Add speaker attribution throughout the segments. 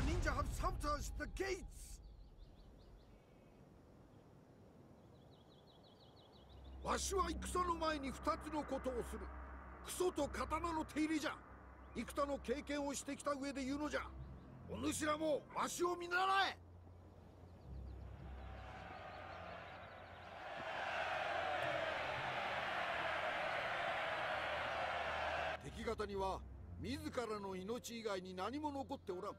Speaker 1: ninja have sabotaged the gates. わしは戦の前に二つのことをする。クソと刀の手入れじゃ。幾多の経験をしてきた上で言うのじゃ。お主らもわしを見習え。敵方には自らの命以外に何も残っておらん。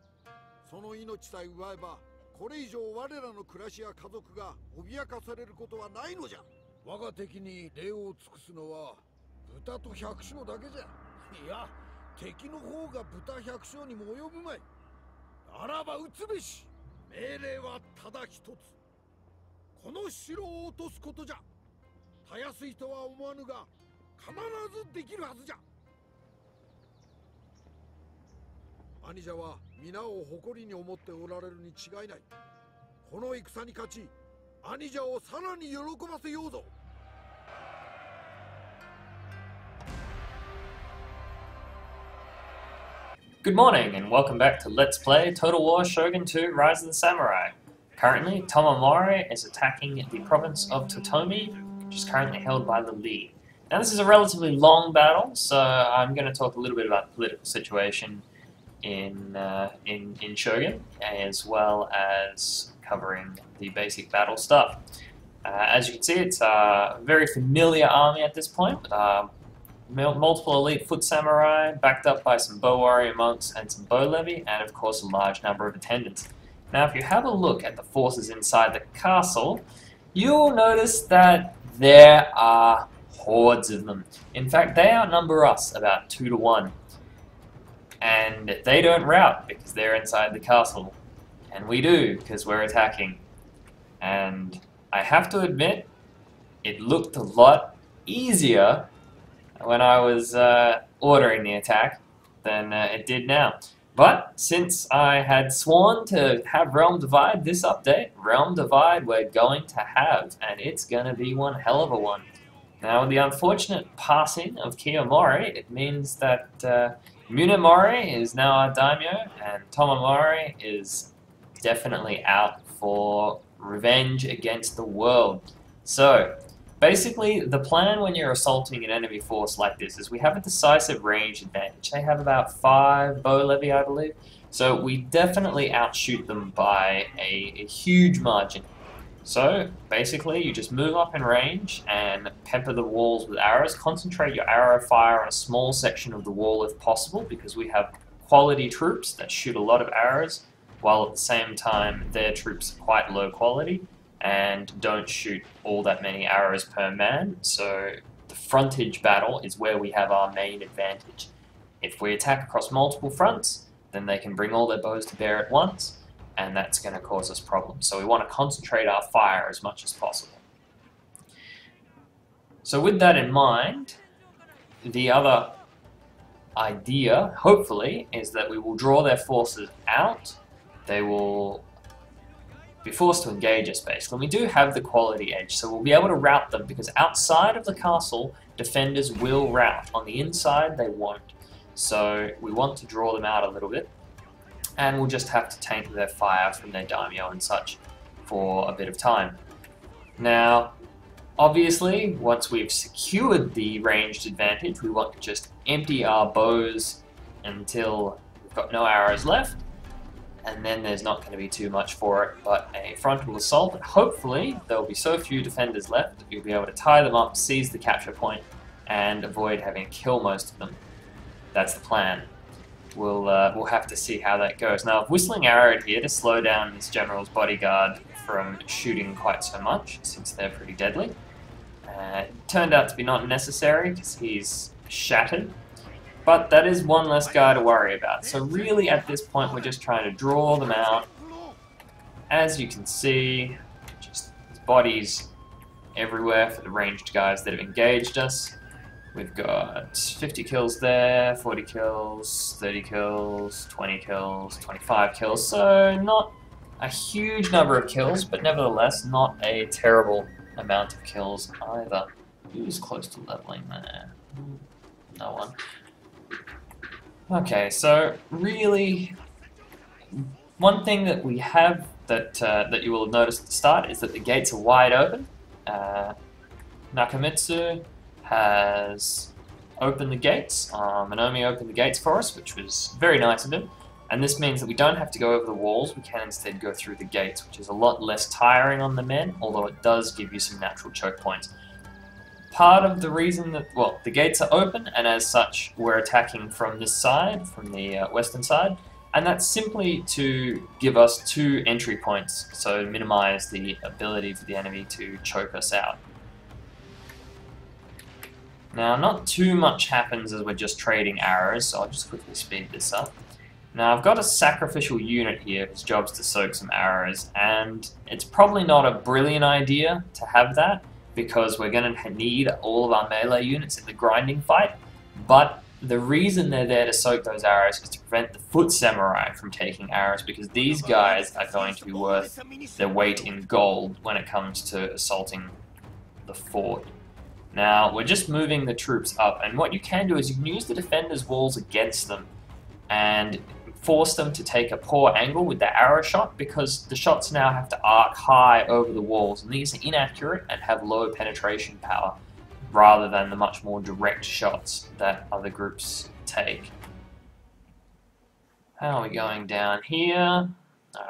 Speaker 1: その命さえ奪えば、これ以上我らの暮らしや家族が脅かされることはないのじゃ。我が敵に礼を尽くすのは豚と百姓だけじゃ。いや、敵の方が豚百姓にも及ぶまい。ならば撃つべし。命令はただ一つ。この城を落とすことじゃ。たやすいとは思わぬが、必ずできるはずじゃ。兄者は皆を誇りに思っておられるに違いない。この戦に勝ち、兄者をさらに喜ばせようぞ。
Speaker 2: Good morning and welcome back to Let's Play Total War Shogun 2 Rise of the Samurai. Currently, Tomomori is attacking the province of Totomi, which is currently held by the Li. Now this is a relatively long battle, so I'm going to talk a little bit about the political situation in Shogun, as well as covering the basic battle stuff. As you can see, it's a very familiar army at this point, with multiple elite foot samurai, backed up by some bow warrior monks and some bow levy, and of course a large number of attendants. Now if you have a look at the forces inside the castle, you'll notice that there are hordes of them. In fact, they outnumber us about 2 to 1. And they don't rout because they're inside the castle. And we do because we're attacking. And I have to admit, it looked a lot easier when I was ordering the attack than it did now. But since I had sworn to have Realm Divide this update, Realm Divide we're going to have, and it's going to be one hell of a one. Now with the unfortunate passing of Kiyomori, it means that Munemori is now our daimyo, and Tomomori is definitely out for revenge against the world. So, basically, the plan when you're assaulting an enemy force like this is we have a decisive range advantage. They have about 5 bow levy, I believe. So we definitely outshoot them by a huge margin. So basically, you just move up in range and pepper the walls with arrows. Concentrate your arrow fire on a small section of the wall if possible, because we have quality troops that shoot a lot of arrows, while at the same time their troops are quite low quality and don't shoot all that many arrows per man, so the frontage battle is where we have our main advantage. If we attack across multiple fronts, then they can bring all their bows to bear at once, and that's going to cause us problems. So we want to concentrate our fire as much as possible. So with that in mind, the other idea, hopefully, is that we will draw their forces out. They will be forced to engage us, basically. We do have the quality edge, so we'll be able to rout them, because outside of the castle, defenders will rout. On the inside, they won't. So we want to draw them out a little bit, and we'll just have to tank their fire from their daimyo and such for a bit of time. Now, obviously, once we've secured the ranged advantage, we want to just empty our bows until we've got no arrows left, and then there's not going to be too much for it but a frontal assault, and hopefully there will be so few defenders left that you'll be able to tie them up, seize the capture point, and avoid having to kill most of them. That's the plan. We'll have to see how that goes. Now, I've Whistling Arrowed here to slow down this general's bodyguard from shooting quite so much, since they're pretty deadly. It turned out to be not necessary, because he's shattered. But that is one less guy to worry about. So really, at this point, we're just trying to draw them out. As you can see, just bodies everywhere for the ranged guys that have engaged us. We've got 50 kills there, 40 kills, 30 kills, 20 kills, 25 kills. So not a huge number of kills, but nevertheless not a terrible amount of kills either. Who's close to leveling there? No one. Okay, so really one thing that we have that you will have noticed at the start is that the gates are wide open. Nakamitsu has opened the gates. Minomi opened the gates for us, which was very nice of him. And this means that we don't have to go over the walls, we can instead go through the gates, which is a lot less tiring on the men, although it does give you some natural choke points. Part of the reason that, well, the gates are open, and as such, we're attacking from this side, from the western side, and that's simply to give us 2 entry points, so minimize the ability for the enemy to choke us out. Now, not too much happens as we're just trading arrows, so I'll just quickly speed this up. Now, I've got a sacrificial unit here whose job's to soak some arrows, and it's probably not a brilliant idea to have that, because we're going to need all of our melee units in the grinding fight, but the reason they're there to soak those arrows is to prevent the foot samurai from taking arrows, because these guys are going to be worth their weight in gold when it comes to assaulting the fort. Now, we're just moving the troops up, and what you can do is you can use the defenders' walls against them, and force them to take a poor angle with their arrow shot, because the shots now have to arc high over the walls, and these are inaccurate and have low penetration power rather than the much more direct shots that other groups take. How are we going down here?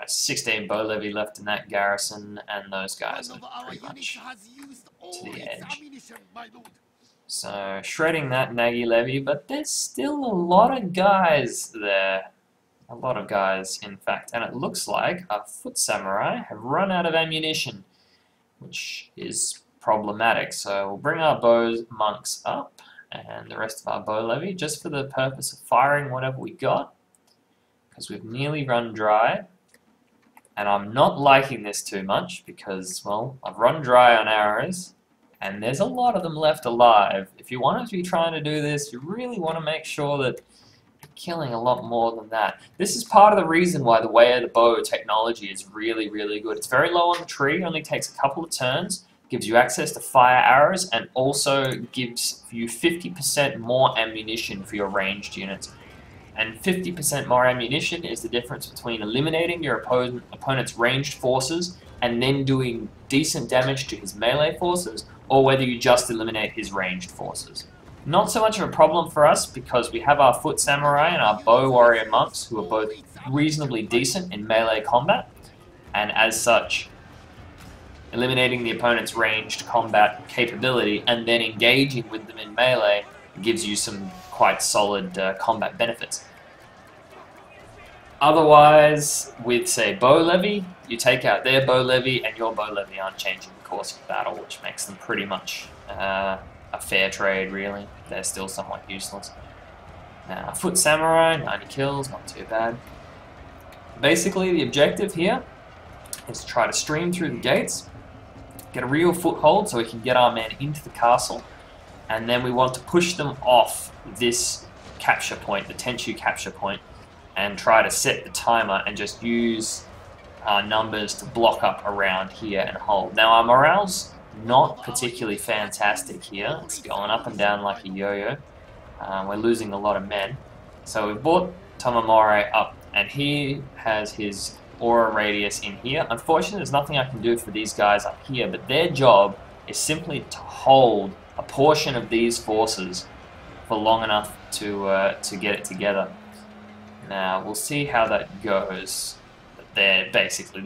Speaker 2: 16 bow levy left in that garrison, and those guys are pretty much to the edge. So shredding that Nagi levy, but there's still a lot of guys there. A lot of guys, in fact, and it looks like our foot samurai have run out of ammunition, which is problematic. So we'll bring our bow monks up and the rest of our bow levy just for the purpose of firing whatever we got, because we've nearly run dry. And I'm not liking this too much because, well, I've run dry on arrows and there's a lot of them left alive. If you want to be trying to do this, you really want to make sure that killing a lot more than that. This is part of the reason why the way of the bow technology is really, really good. It's very low on the tree, only takes a couple of turns, gives you access to fire arrows, and also gives you 50% more ammunition for your ranged units. And 50% more ammunition is the difference between eliminating your opponent's ranged forces and then doing decent damage to his melee forces, or whether you just eliminate his ranged forces. Not so much of a problem for us because we have our foot samurai and our bow warrior monks who are both reasonably decent in melee combat, and as such, eliminating the opponent's ranged combat capability and then engaging with them in melee gives you some quite solid combat benefits. Otherwise, with say bow levy, you take out their bow levy and your bow levy aren't changing the course of battle, which makes them pretty much a fair trade, really. They're still somewhat useless. Now, foot samurai, 90 kills, not too bad. Basically, the objective here is to try to stream through the gates, get a real foothold so we can get our men into the castle, and then we want to push them off this capture point, the Tenchu capture point, and try to set the timer and just use our numbers to block up around here and hold. Now, our morale's not particularly fantastic here. It's going up and down like a yo-yo. We're losing a lot of men. So we've brought Tomomori up, and he has his aura radius in here. Unfortunately, there's nothing I can do for these guys up here, but their job is simply to hold a portion of these forces for long enough to get it together. Now, we'll see how that goes. But they're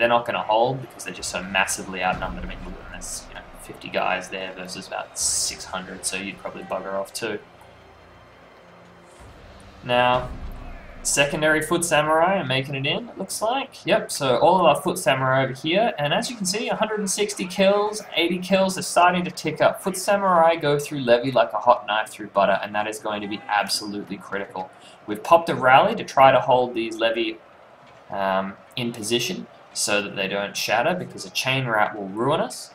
Speaker 2: not going to hold because they're just so massively outnumbered. I mean, look at this, 50 guys there versus about 600, so you'd probably bugger off too. Now, secondary foot samurai are making it in, it looks like. Yep, so all of our foot samurai over here, and as you can see, 160 kills, 80 kills are starting to tick up. Foot samurai go through levy like a hot knife through butter, and that is going to be absolutely critical. We've popped a rally to try to hold these levy in position so that they don't shatter, because a chain rout will ruin us.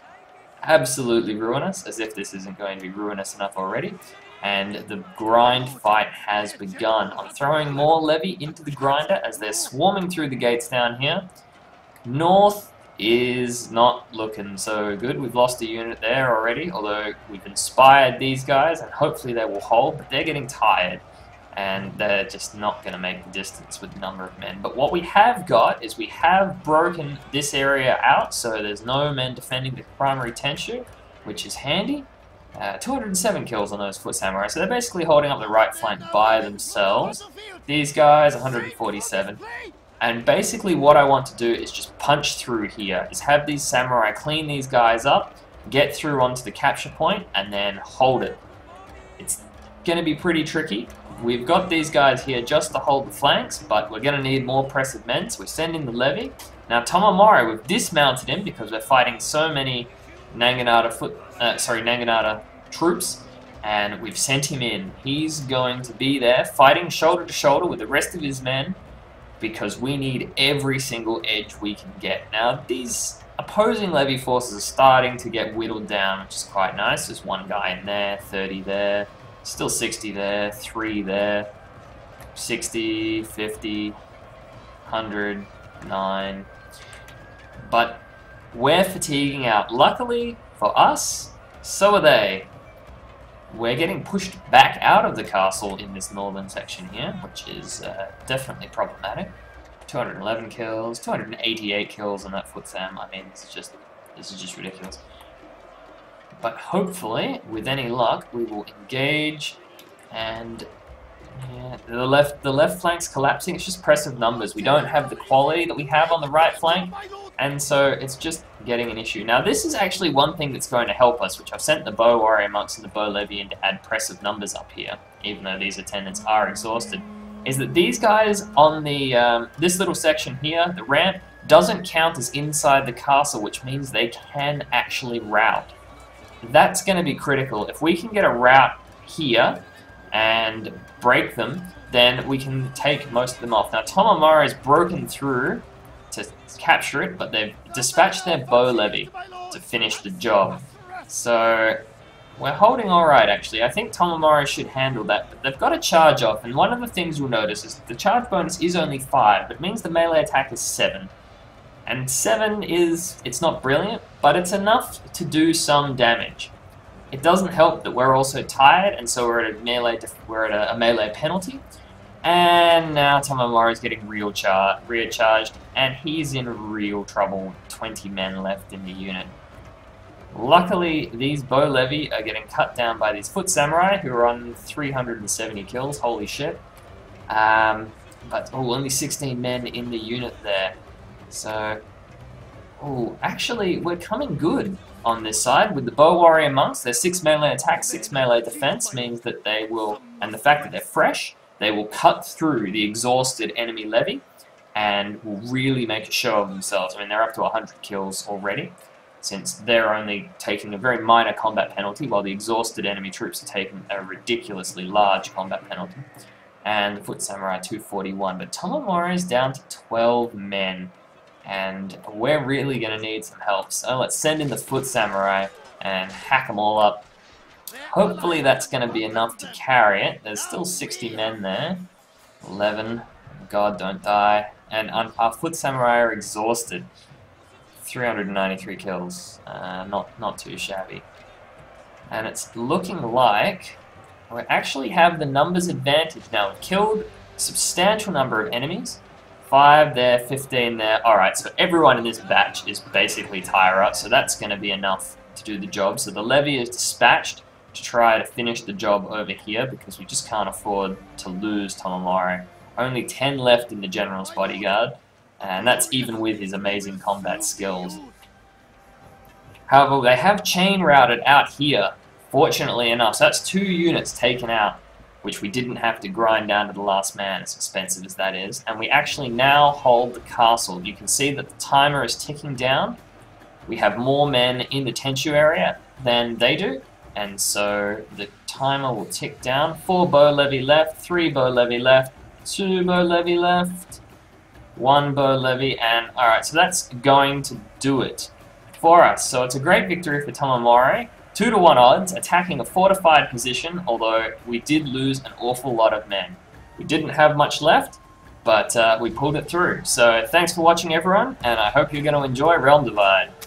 Speaker 2: Absolutely ruin us, as if this isn't going to be ruinous enough already. And the grind fight has begun. I'm throwing more levy into the grinder as they're swarming through the gates down here. North is not looking so good. We've lost a unit there already, although we've inspired these guys and hopefully they will hold, but they're getting tired. and they're just not going to make the distance with the number of men. But what we have got is we have broken this area out, so there's no men defending the primary Tenshu, which is handy. 207 kills on those foot samurai, so they're basically holding up the right flank by themselves. These guys, 147. And basically what I want to do is just punch through here, is have these samurai clean these guys up, get through onto the capture point, and then hold it. It's going to be pretty tricky. We've got these guys here just to hold the flanks, but we're going to need more pressive men, so we send in the levy. Now Tomomori, we've dismounted him because we're fighting so many Naginata troops, and we've sent him in. He's going to be there fighting shoulder to shoulder with the rest of his men because we need every single edge we can get. Now these opposing levy forces are starting to get whittled down, which is quite nice. There's one guy in there, 30 there, still 60 there, 3 there, 60, 50, 100, 9. But we're fatiguing out. Luckily for us, so are they. We're getting pushed back out of the castle in this northern section here, which is definitely problematic. 211 kills, 288 kills on that foot sam. I mean, this is just ridiculous. But hopefully, with any luck, we will engage, and yeah, the left flank's collapsing. It's just pressive numbers. We don't have the quality that we have on the right flank, and so it's just getting an issue. Now this is actually one thing that's going to help us, which I've sent the bow warrior monks and the bow levy in to add pressive numbers up here, even though these attendants are exhausted, is that these guys on the this little section here, the ramp, doesn't count as inside the castle, which means they can actually rout. That's going to be critical. If we can get a rout here and break them, then we can take most of them off. Now Tomomori has broken through to capture it, but they've dispatched their bow levy to finish the job. So we're holding alright actually. I think Tomomori should handle that, but they've got to charge off, and one of the things you'll notice is the charge bonus is only 5, but it means the melee attack is 7. And 7 is, it's not brilliant, but it's enough to do some damage. It doesn't help that we're also tired, and so we're at a melee penalty. And now Tomomori is getting recharged, and he's in real trouble. 20 men left in the unit. Luckily, these bow levy are getting cut down by these foot samurai, who are on 370 kills. Holy shit! But only 16 men in the unit there. So, actually, we're coming good on this side with the bow warrior monks. Their 6 melee attack, 6 melee defense means that they will, and the fact that they're fresh, they will cut through the exhausted enemy levy and will really make a show of themselves. I mean, they're up to 100 kills already, since they're only taking a very minor combat penalty, while the exhausted enemy troops are taking a ridiculously large combat penalty. And the foot samurai 241, but Tomomori is down to 12 men. And we're really going to need some help, so let's send in the foot samurai and hack them all up. Hopefully that's going to be enough to carry it. There's still 60 men there. 11. God, don't die. And our foot samurai are exhausted. 393 kills. Not too shabby. And it's looking like we actually have the numbers advantage now. We've killed a substantial number of enemies. 5 there, 15 there. Alright, so everyone in this batch is basically Tyra, so that's going to be enough to do the job. So the levy is dispatched to try to finish the job over here, because we just can't afford to lose Tomomori. Only 10 left in the general's bodyguard, and that's even with his amazing combat skills. However, they have chain routed out here, fortunately enough, so that's 2 units taken out, which we didn't have to grind down to the last man, as expensive as that is. And we actually now hold the castle. You can see that the timer is ticking down. We have more men in the Tenshu area than they do, and so the timer will tick down. 4 bow levy left, 3 bow levy left, 2 bow levy left, 1 bow levy, and alright, so that's going to do it for us. So it's a great victory for Tomomori. 2-to-1 odds, attacking a fortified position, although we did lose an awful lot of men. We didn't have much left, but we pulled it through. So thanks for watching everyone, and I hope you're going to enjoy Realm Divide.